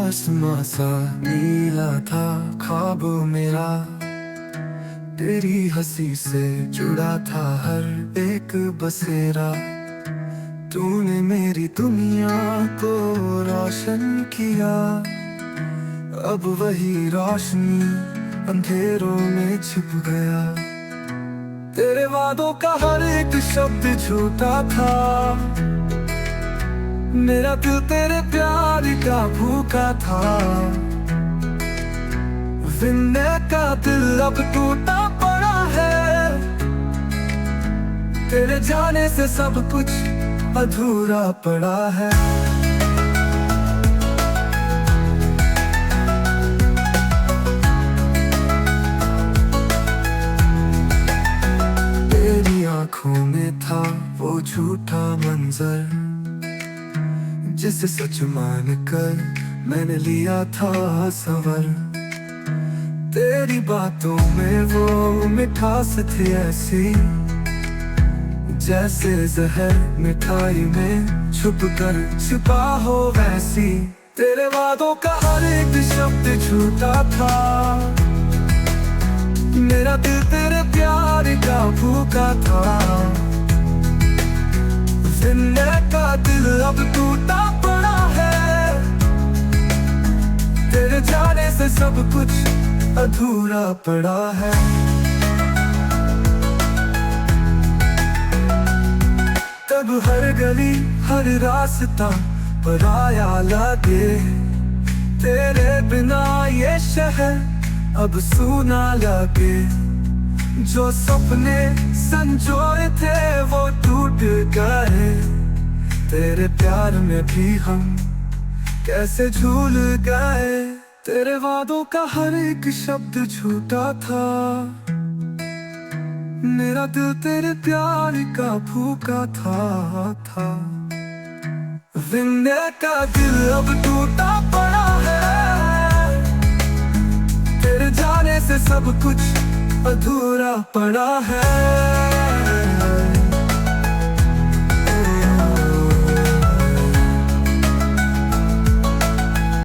आसमां सा नीला था ख्वाब मेरा, तेरी हंसी से जुड़ा था हर एक बसेरा। तूने मेरी दुनिया को रोशन किया, अब वही रोशनी अंधेरों में छिप गया। तेरे वादों का हर एक शब्द झूठा था, मेरा दिल तेरे प्यार का भूखा था। जिंदे का दिल अब टूटा पड़ा है, तेरे जाने से सब कुछ अधूरा पड़ा है। तेरी आंखों में था वो झूठा मंजर, जिसे सच मान कर मैंने लिया था सवर। तेरी बातों में वो मिठास थी ऐसी, जैसे जहर मिठाई में छुप कर छिपा हो वैसी। तेरे वादों का हर एक शब्द झूठा था, मेरा दिल तेरे प्यार का भूखा था। जिंदे का दिल अब टूटा पड़ा है, तेरे जाने से सब कुछ अधूरा पड़ा है। तब हर गली हर रास्ता पराया लगे, तेरे बिना ये शहर अब सूना लगे। जो सपने संजोए थे वो टूट गए, तेरे प्यार में भी हम कैसे झूल गए। तेरे वादों का हर एक शब्द झूठा था, मेरा दिल तेरे प्यार का भूखा था। जिंदे का दिल अब टूटा पड़ा है, तेरे जाने से सब कुछ अधूरा पड़ा है।